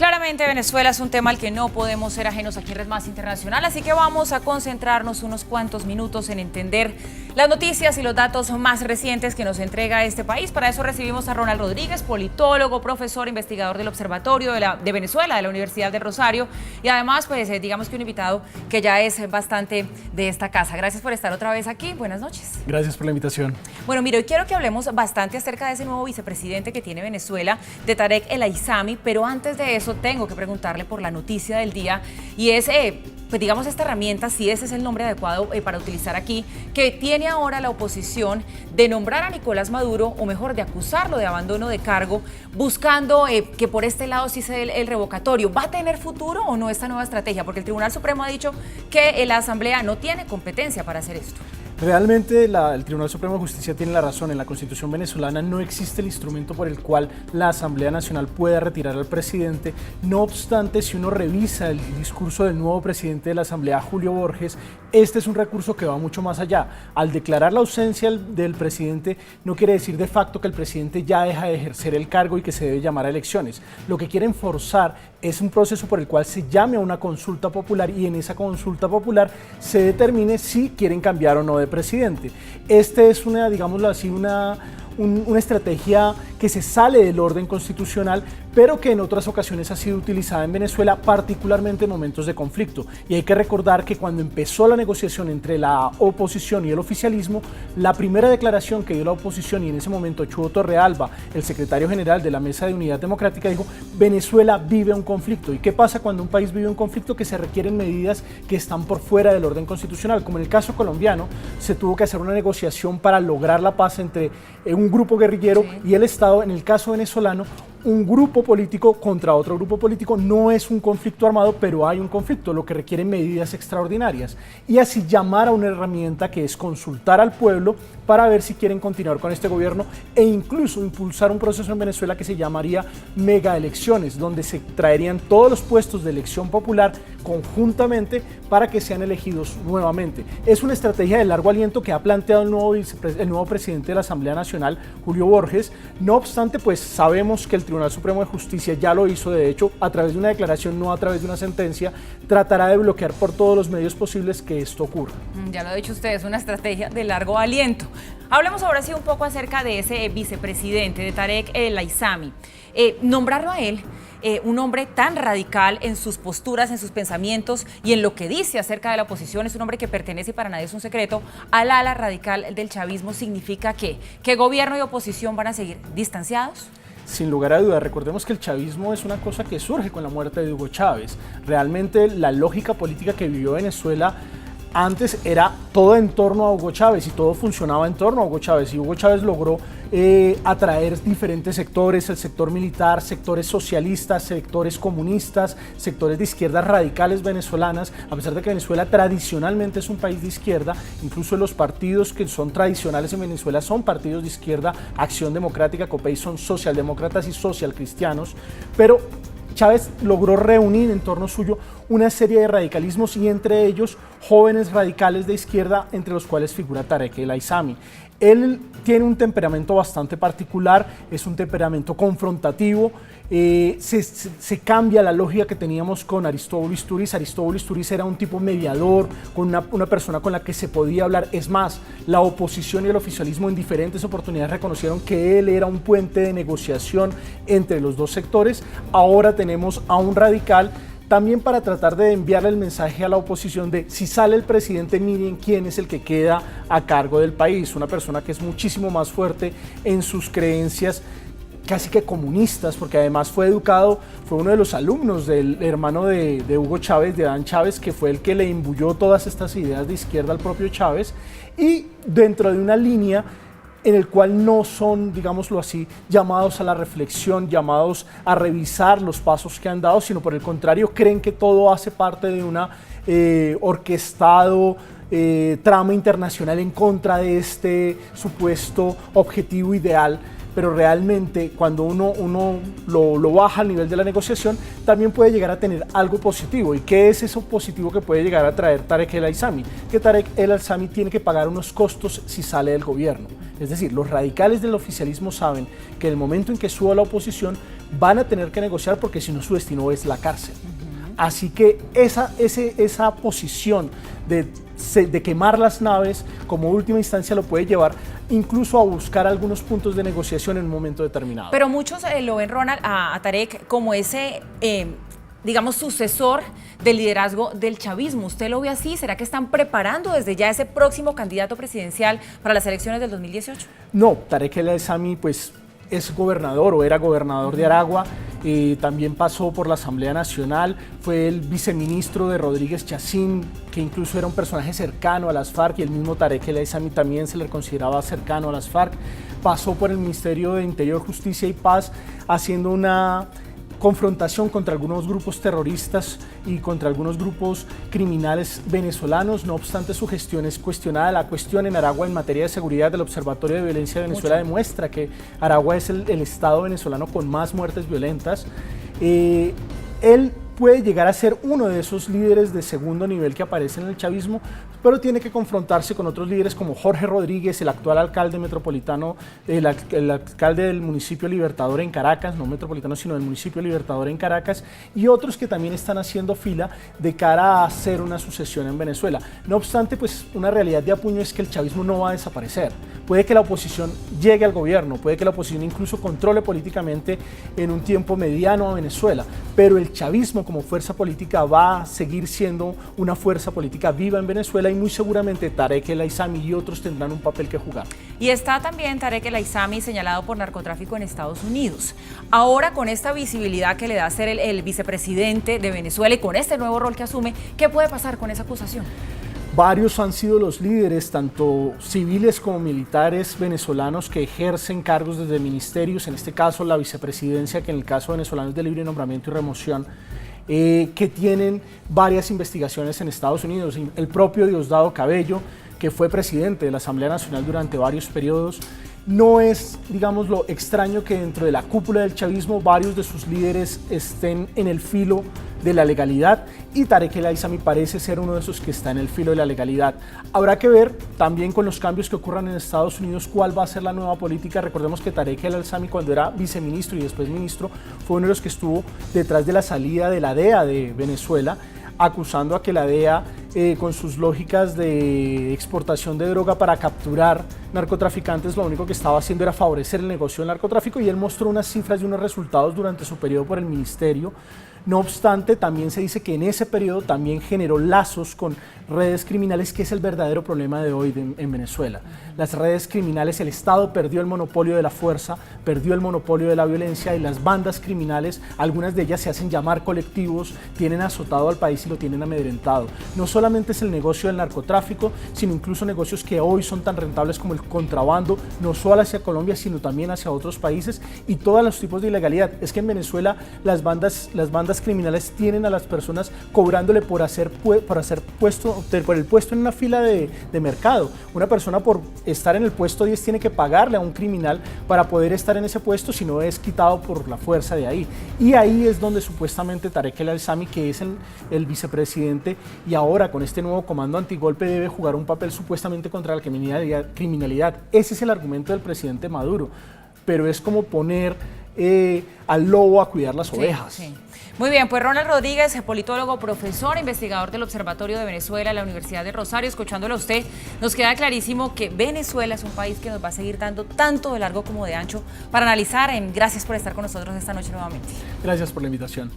Claramente Venezuela es un tema al que no podemos ser ajenos aquí en Red Más Internacional, así que vamos a concentrarnos unos cuantos minutos en entender las noticias y los datos más recientes que nos entrega este país. Para eso recibimos a Ronald Rodríguez, politólogo, profesor, investigador del Observatorio de Venezuela, de la Universidad del Rosario, y además, pues, digamos que un invitado que ya es bastante de esta casa. Gracias por estar otra vez aquí. Buenas noches. Gracias por la invitación. Bueno, mira, hoy quiero que hablemos bastante acerca de ese nuevo vicepresidente que tiene Venezuela, de Tarek El Aissami, pero antes de eso tengo que preguntarle por la noticia del día y es, pues digamos, esta herramienta, si ese es el nombre adecuado para utilizar aquí, que tiene ahora la oposición de nombrar a Nicolás Maduro, o mejor, de acusarlo de abandono de cargo, buscando que por este lado sí se dé el revocatorio. ¿Va a tener futuro o no esta nueva estrategia? Porque el Tribunal Supremo ha dicho que la Asamblea no tiene competencia para hacer esto. Realmente el Tribunal Supremo de Justicia tiene la razón. En la Constitución venezolana no existe el instrumento por el cual la Asamblea Nacional pueda retirar al presidente. No obstante, si uno revisa el discurso del nuevo presidente de la Asamblea, Julio Borges, este es un recurso que va mucho más allá. Al declarar la ausencia del presidente, no quiere decir de facto que el presidente ya deja de ejercer el cargo y que se debe llamar a elecciones. Lo que quieren forzar es un proceso por el cual se llame a una consulta popular y en esa consulta popular se determine si quieren cambiar o no de presidente. Este es digámoslo así, una estrategia que se sale del orden constitucional, pero que en otras ocasiones ha sido utilizada en Venezuela, particularmente en momentos de conflicto. Y hay que recordar que cuando empezó la negociación entre la oposición y el oficialismo, la primera declaración que dio la oposición, y en ese momento Chuvo Torrealba, el secretario general de la Mesa de Unidad Democrática, dijo: Venezuela vive un conflicto. ¿Y qué pasa cuando un país vive un conflicto? Que se requieren medidas que están por fuera del orden constitucional. Como en el caso colombiano, se tuvo que hacer una negociación para lograr la paz entre un grupo guerrillero y el Estado. En el caso venezolano, un grupo político contra otro grupo político. No es un conflicto armado, pero hay un conflicto, lo que requiere medidas extraordinarias. Y así llamar a una herramienta que es consultar al pueblo para ver si quieren continuar con este gobierno e incluso impulsar un proceso en Venezuela que se llamaría mega elecciones, donde se traerían todos los puestos de elección popular conjuntamente para que sean elegidos nuevamente. Es una estrategia de largo aliento que ha planteado el nuevo presidente de la Asamblea Nacional, Julio Borges. No obstante, pues sabemos que el Tribunal Supremo de Justicia ya lo hizo, de hecho, a través de una declaración, no a través de una sentencia, tratará de bloquear por todos los medios posibles que esto ocurra. Ya lo ha dicho usted, es una estrategia de largo aliento. Hablemos ahora sí un poco acerca de ese vicepresidente, de Tarek El Aissami. Nombrarlo a él, un hombre tan radical en sus posturas, en sus pensamientos y en lo que dice acerca de la oposición, es un hombre que pertenece, y para nadie es un secreto, al ala radical del chavismo. ¿Significa que gobierno y oposición van a seguir distanciados? Sin lugar a dudas, recordemos que el chavismo es una cosa que surge con la muerte de Hugo Chávez. Realmente la lógica política que vivió Venezuela antes era todo en torno a Hugo Chávez y todo funcionaba en torno a Hugo Chávez, y Hugo Chávez logró atraer diferentes sectores, el sector militar, sectores socialistas, sectores comunistas, sectores de izquierdas radicales venezolanas. A pesar de que Venezuela tradicionalmente es un país de izquierda, incluso los partidos que son tradicionales en Venezuela son partidos de izquierda. Acción Democrática, COPEI, son socialdemócratas y socialcristianos, pero Chávez logró reunir en torno suyo una serie de radicalismos, y entre ellos jóvenes radicales de izquierda, entre los cuales figura Tarek El Aissami. Él tiene un temperamento bastante particular, es un temperamento confrontativo. Se cambia la lógica que teníamos con Aristóbulo Istúriz. Aristóbulo Istúriz era un tipo mediador, con una persona con la que se podía hablar. Es más, la oposición y el oficialismo en diferentes oportunidades reconocieron que él era un puente de negociación entre los dos sectores. Ahora tenemos a un radical, también para tratar de enviarle el mensaje a la oposición de: si sale el presidente, miren quién es el que queda a cargo del país. Una persona que es muchísimo más fuerte en sus creencias, casi que comunistas, porque además fue uno de los alumnos del hermano de Hugo Chávez, de Adán Chávez, que fue el que le imbuyó todas estas ideas de izquierda al propio Chávez, y dentro de una línea en el cual no son, digámoslo así, llamados a la reflexión, llamados a revisar los pasos que han dado, sino por el contrario, creen que todo hace parte de una orquestado trama internacional en contra de este supuesto objetivo ideal pero realmente cuando uno lo baja al nivel de la negociación, también puede llegar a tener algo positivo. ¿Y qué es eso positivo que puede llegar a traer Tarek El Aissami? Que Tarek El Aissami tiene que pagar unos costos si sale del gobierno. Es decir, los radicales del oficialismo saben que en el momento en que suba la oposición van a tener que negociar, porque si no su destino es la cárcel. Así que esa posición de quemar las naves como última instancia lo puede llevar incluso a buscar algunos puntos de negociación en un momento determinado. Pero muchos lo ven, Ronald, a Tarek como ese, digamos, sucesor del liderazgo del chavismo. ¿Usted lo ve así? ¿Será que están preparando desde ya ese próximo candidato presidencial para las elecciones del 2018? No, Tarek El Aissami pues es gobernador o era gobernador de Aragua, también pasó por la Asamblea Nacional, fue el viceministro de Rodríguez Chacín, que incluso era un personaje cercano a las FARC, y el mismo Tarek El Aissami también se le consideraba cercano a las FARC. Pasó por el Ministerio de Interior, Justicia y Paz haciendo una confrontación contra algunos grupos terroristas y contra algunos grupos criminales venezolanos. No obstante, su gestión es cuestionada. La cuestión en Aragua en materia de seguridad del Observatorio de Violencia de Venezuela demuestra que Aragua es el estado venezolano con más muertes violentas. Él puede llegar a ser uno de esos líderes de segundo nivel que aparecen en el chavismo, pero tiene que confrontarse con otros líderes como Jorge Rodríguez, el actual alcalde metropolitano, el alcalde del municipio Libertador en Caracas, no metropolitano sino del municipio Libertador en Caracas, y otros que también están haciendo fila de cara a hacer una sucesión en Venezuela. No obstante, pues una realidad de apuño es que el chavismo no va a desaparecer. Puede que la oposición llegue al gobierno, puede que la oposición incluso controle políticamente en un tiempo mediano a Venezuela, pero el chavismo como fuerza política va a seguir siendo una fuerza política viva en Venezuela, y muy seguramente Tarek El Aissami y otros tendrán un papel que jugar. Y está también Tarek El Aissami señalado por narcotráfico en Estados Unidos. Ahora, con esta visibilidad que le da ser el vicepresidente de Venezuela y con este nuevo rol que asume, ¿qué puede pasar con esa acusación? Varios han sido los líderes, tanto civiles como militares venezolanos, que ejercen cargos desde ministerios, en este caso la vicepresidencia, que en el caso venezolano es de libre nombramiento y remoción, que tienen varias investigaciones en Estados Unidos. El propio Diosdado Cabello, que fue presidente de la Asamblea Nacional durante varios periodos. No es, digamos, lo extraño que dentro de la cúpula del chavismo varios de sus líderes estén en el filo de la legalidad, y Tarek El Aissami parece ser uno de esos que está en el filo de la legalidad. Habrá que ver también con los cambios que ocurran en Estados Unidos cuál va a ser la nueva política. Recordemos que Tarek El Aissami, cuando era viceministro y después ministro, fue uno de los que estuvo detrás de la salida de la DEA de Venezuela, acusando a que la DEA, con sus lógicas de exportación de droga para capturar narcotraficantes, lo único que estaba haciendo era favorecer el negocio del narcotráfico, y él mostró unas cifras y unos resultados durante su periodo por el ministerio. No obstante, también se dice que en ese periodo también generó lazos con redes criminales, que es el verdadero problema de hoy en Venezuela. Las redes criminales, el Estado perdió el monopolio de la fuerza, perdió el monopolio de la violencia, y las bandas criminales, algunas de ellas se hacen llamar colectivos, tienen azotado al país y lo tienen amedrentado. No solamente es el negocio del narcotráfico, sino incluso negocios que hoy son tan rentables como el contrabando, no solo hacia Colombia, sino también hacia otros países, y todos los tipos de ilegalidad. Es que en Venezuela las bandas criminales tienen a las personas cobrándole por el puesto en una fila de mercado. Una persona por estar en el puesto 10 tiene que pagarle a un criminal para poder estar en ese puesto, si no es quitado por la fuerza de ahí. Y ahí es donde supuestamente Tarek El Aissami, que es el vicepresidente, y ahora con este nuevo comando antigolpe debe jugar un papel supuestamente contra la criminalidad. Ese es el argumento del presidente Maduro, pero es como poner al lobo a cuidar las ovejas. Sí. Muy bien, pues Ronald Rodríguez, politólogo, profesor, investigador del Observatorio de Venezuela, la Universidad de Rosario. Escuchándolo a usted, nos queda clarísimo que Venezuela es un país que nos va a seguir dando tanto de largo como de ancho para analizar. Gracias por estar con nosotros esta noche nuevamente. Gracias por la invitación.